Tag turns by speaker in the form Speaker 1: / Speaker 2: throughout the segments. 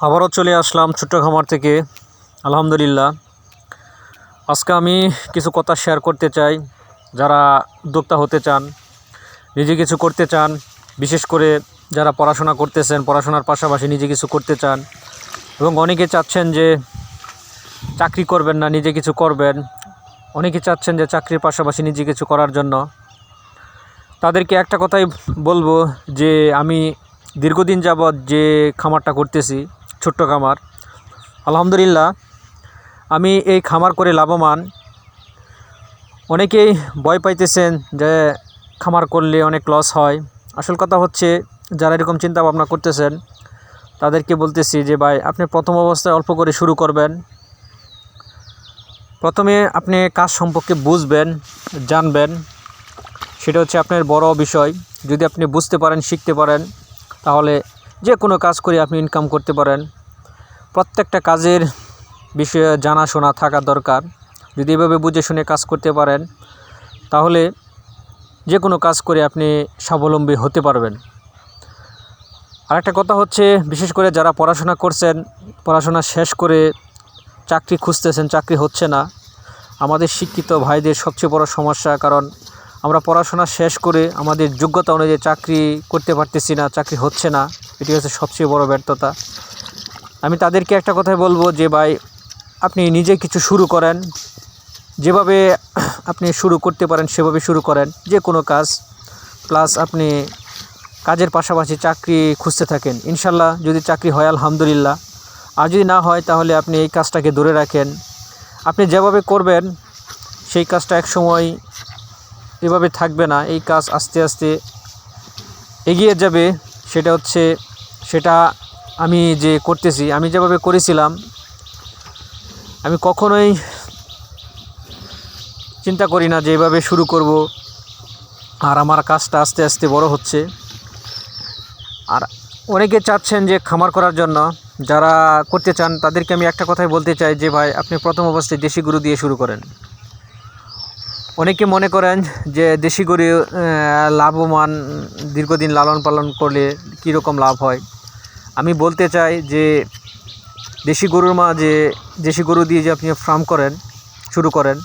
Speaker 1: আবারও চলে আসলাম ছোট্ট খামার থেকে। আলহামদুলিল্লাহ, আজকে আমি কিছু কথা শেয়ার করতে চাই। যারা উদ্যোক্তা হতে চান, নিজে কিছু করতে চান, বিশেষ করে যারা পড়াশোনা করতেছেন, পড়াশোনার পাশাপাশি নিজে কিছু করতে চান, এবং অনেকে চাচ্ছেন যে চাকরি করবেন না, নিজে কিছু করবেন। অনেকে চাচ্ছেন যে চাকরির পাশাপাশি নিজে কিছু করার জন্য। তাদেরকে একটা কথাই বলবো যে আমি দীর্ঘদিন যাবৎ যে খামারটা করতেছি, ছোট্ট খামার, আলহামদুলিল্লাহ আমি এই খামার করে লাভবান। অনেকেই ভয় পাইতেছেন যে খামার করলে অনেক লস হয়। আসল কথা হচ্ছে, যারা এরকম চিন্তা ভাবনা করতেছেন তাদেরকে বলতেছি যে ভাই, আপনি প্রথম অবস্থায় অল্প করে শুরু করবেন। প্রথমে আপনি কাজ সম্পর্কে বুঝবেন, জানবেন, সেটা হচ্ছে আপনার বড় বিষয়। যদি আপনি বুঝতে পারেন, শিখতে পারেন, তাহলে যে কোনো কাজ করে আপনি ইনকাম করতে পারেন। প্রত্যেকটা কাজের বিষয়ে জানাশোনা থাকা দরকার। যদি এভাবে বুঝে শুনে কাজ করতে পারেন, তাহলে যে কোনো কাজ করে আপনি স্বাবলম্বী হতে পারবেন। আরেকটা কথা হচ্ছে, বিশেষ করে যারা পড়াশোনা করছেন, পড়াশোনা শেষ করে চাকরি খুঁজতেছেন, চাকরি হচ্ছে না, আমাদের শিক্ষিত ভাইদের সবচেয়ে বড় সমস্যা। কারণ আমরা পড়াশোনা শেষ করে আমাদের যোগ্যতা অনুযায়ী চাকরি করতে পারতেছি না, চাকরি হচ্ছে না। এটি হচ্ছে সবচেয়ে বড় ব্যর্থতা। আমি তাদেরকে একটা কথাই বলবো যে ভাই, আপনি নিজে কিছু শুরু করেন। যেভাবে আপনি শুরু করতে পারেন সেভাবে শুরু করেন, যে কোনো কাজ। প্লাস আপনি কাজের পাশাপাশি চাকরি খুঁজতে থাকেন। ইনশাল্লাহ যদি চাকরি হয় আলহামদুলিল্লাহ, আর যদি না হয় তাহলে আপনি এই কাজটাকে ধরে রাখেন। আপনি যেভাবে করবেন সেই কাজটা একসময় এভাবে থাকবে না, এই কাজ আস্তে আস্তে এগিয়ে যাবে। সেটা আমি যে করতেছি, আমি যেভাবে করেছিলাম, আমি কখনোই চিন্তা করি না যে এভাবে শুরু করব আর আমার কাজটা আস্তে আস্তে বড় হচ্ছে। আর অনেকে চাচ্ছেন যে খামার করার জন্য, যারা করতে চান তাদেরকে আমি একটা কথাই বলতে চাই যে ভাই, আপনি প্রথম অবস্থায় দেশি গরু দিয়ে শুরু করেন। অনেকে মনে করেন যে দেশি গরু লাভবান, দীর্ঘদিন লালন পালন করলে কীরকম লাভ হয়। আমি বলতে চাই যে দেশি গরু দিয়ে যে আপনি ফার্ম করেন, শুরু করেন,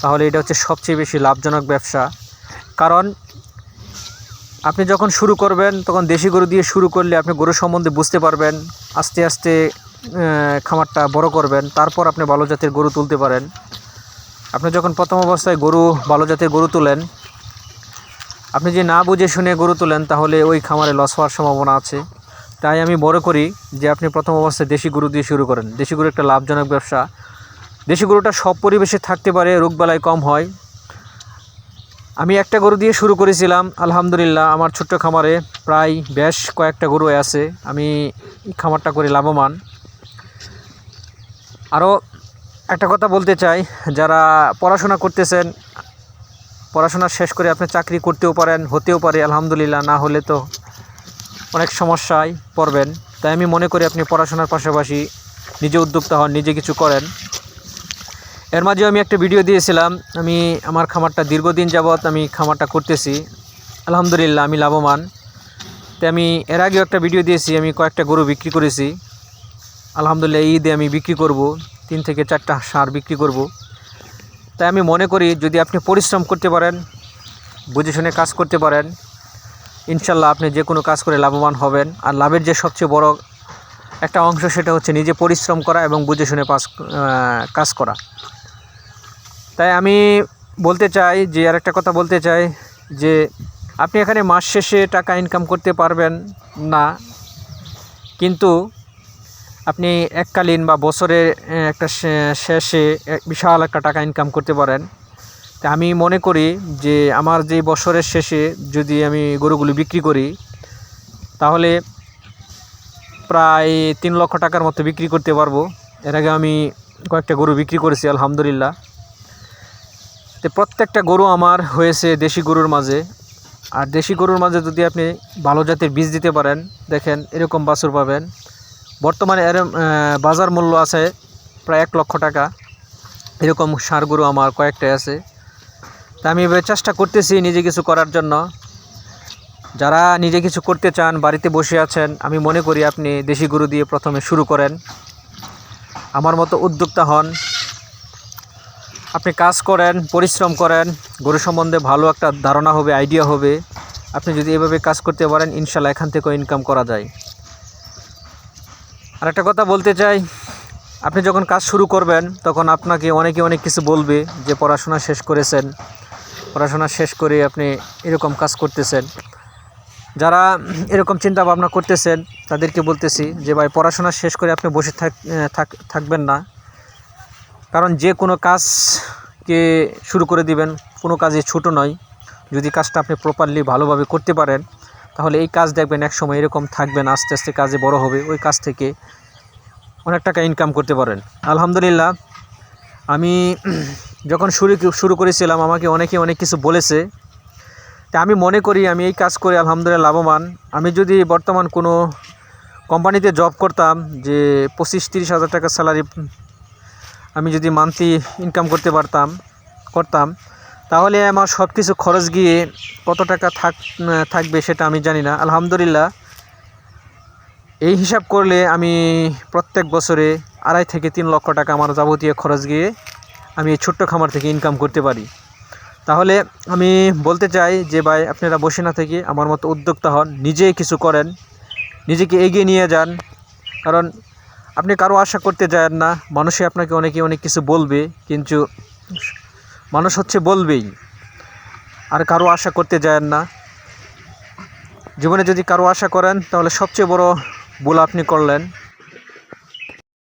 Speaker 1: তাহলে এটা হচ্ছে সবচেয়ে বেশি লাভজনক ব্যবসা। কারণ আপনি যখন শুরু করবেন তখন দেশি গরু দিয়ে শুরু করলে আপনি গরু সম্বন্ধে বুঝতে পারবেন। আস্তে আস্তে খামারটা বড় করবেন, তারপর আপনি ভালো জাতের গরু তুলতে পারেন। আপনি যখন প্রথম অবস্থায় ভালো জাতের গরু তোলেন, আপনি যে না বুঝে শুনে গরু তোলেন, তাহলে ওই খামারে লস হওয়ার সম্ভাবনা আছে। তাই আমি মনে করি যে আপনি প্রথম অবস্থায় দেশি গরু দিয়ে শুরু করেন। দেশি গরু একটা লাভজনক ব্যবসা। দেশি গরুটা সব পরিবেশে থাকতে পারে, রোগবালাই কম হয়। আমি একটা গরু দিয়ে শুরু করেছিলাম, আলহামদুলিল্লাহ আমার ছোট্ট খামারে প্রায় বেশ কয়েকটা গরু আছে। আমি খামারটা করে লাভবান। আরও একটা কথা বলতে চাই, যারা পড়াশোনা করতেছেন, পড়াশোনা শেষ করে আপনি চাকরি করতেও পারেন, হতেও পারে আলহামদুলিল্লাহ, না হলে তো অনেক সমস্যায় পড়বেন। তাই আমি মনে করি আপনি পড়াশোনার পাশাপাশি নিজে উদ্যোক্তা হন, নিজে কিছু করেন। এর মাঝে আমি একটা ভিডিও দিয়েছিলাম, আমি আমার খামারটা দীর্ঘদিন যাবৎ আমি খামারটা করতেছি, আলহামদুলিল্লাহ আমি লাভবান। তাই আমি এর আগেও একটা ভিডিও দিয়েছি, আমি কয়েকটা গরু বিক্রি করেছি আলহামদুলিল্লাহ। ঈদে আমি বিক্রি করব, 3 থেকে 4টা ষাঁড় বিক্রি করব। তাই আমি মনে করি যদি আপনি পরিশ্রম করতে পারেন, বুঝে শুনে কাজ করতে পারেন, ইনশাল্লাহ আপনি যে কোনো কাজ করে লাভবান হবেন। আর লাভের যে সবচেয়ে বড় একটা অংশ, সেটা হচ্ছে নিজে পরিশ্রম করা এবং বুঝে শুনে কাজ করা। তাই আমি বলতে চাই যে, আর একটা কথা বলতে চাই যে আপনি এখানে মাস শেষে টাকা ইনকাম করতে পারবেন না, কিন্তু আপনি এককালীন বা বছরের একটা শেষে বিশাল একটা টাকা ইনকাম করতে পারেন। তা আমি মনে করি যে আমার যে বছরের শেষে যদি আমি গরুগুলি বিক্রি করি, তাহলে প্রায় 3 লক্ষ টাকার মতো বিক্রি করতে পারবো। এর আগে আমি কয়েকটা গরু বিক্রি করেছি আলহামদুলিল্লাহ। তো প্রত্যেকটা গরু আমার হয়েছে দেশি গরুর মাঝে। আর দেশি গরুর মাঝে যদি আপনি ভালো জাতের বীজ দিতে পারেন, দেখেন এরকম বাছুর পাবেন। বর্তমানে এর বাজার মূল্য আছে প্রায় 1 লক্ষ টাকা। এরকম ষাঁড় গরু আমার কয়েকটাই আছে। তা আমি এবার চেষ্টা করতেছি নিজে কিছু করার জন্য। যারা নিজে কিছু করতে চান, বাড়িতে বসে আছেন, আমি মনে করি আপনি দেশি গরু দিয়ে প্রথমে শুরু করেন। আমার মতো উদ্যোক্তা হন, আপনি কাজ করেন, পরিশ্রম করেন, গরু সম্বন্ধে ভালো একটা ধারণা হবে, আইডিয়া হবে। আপনি যদি এভাবে কাজ করতে পারেন, ইনশাল্লাহ এখান থেকেও ইনকাম করা যায়। আর একটা কথা বলতে চাই, আপনি যখন কাজ শুরু করবেন তখন আপনাকে অনেকে অনেক কিছু বলবে যে পড়াশোনা শেষ করেছেন, পড়াশোনা শেষ করে আপনি এরকম কাজ করতেছেন। যারা এরকম চিন্তা ভাবনা করতেছেন তাদেরকে বলতেছি যে ভাই, পড়াশোনা শেষ করে আপনি বসে থাকবেন না। কারণ যে কোনো কাজকে শুরু করে দিবেন, কোনো কাজই ছোটো নয়। যদি কাজটা আপনি প্রপারলি ভালোভাবে করতে পারেন তাহলে এই কাজ দেখবেন এক সময় এরকম থাকবেন, আস্তে আস্তে কাজে বড় হবে, ওই কাজ থেকে অনেক টাকা ইনকাম করতে পারেন। আলহামদুলিল্লাহ, আমি যখন শুরু করেছিলাম আমাকে অনেকে অনেক কিছু বলেছে। তা আমি মনে করি আমি এই কাজ করে আলহামদুলিল্লাহ লাভবান। আমি যদি বর্তমান কোনো কোম্পানিতে জব করতাম, যে 25-30 হাজার টাকা স্যালারি আমি যদি মান্থলি ইনকাম করতাম, তাহলে আমার সব কিছু খরচ গিয়ে কত টাকা থাকবে সেটা আমি জানি না। আলহামদুলিল্লাহ, এই হিসাব করলে আমি প্রত্যেক বছরে 2.5 থেকে 3 লক্ষ টাকা আমার যাবতীয় খরচ গিয়ে আমি এই ছোট্ট খামার থেকে ইনকাম করতে পারি। তাহলে আমি বলতে চাই যে ভাই, আপনারা বসে না থেকে আমার মতো উদ্যোক্তা হন, নিজেই কিছু করেন, নিজেকে এগিয়ে নিয়ে যান। কারণ আপনি কারো আশা করতে যান না। মানুষে আপনাকে অনেকে অনেক কিছু বলবে, কিন্তু মানুষ হচ্ছে বলবেই, আর কারো আশা করতে যান না। জীবনে যদি কারো আশা করেন তাহলে সবচেয়ে বড় ভুল আপনি করলেন।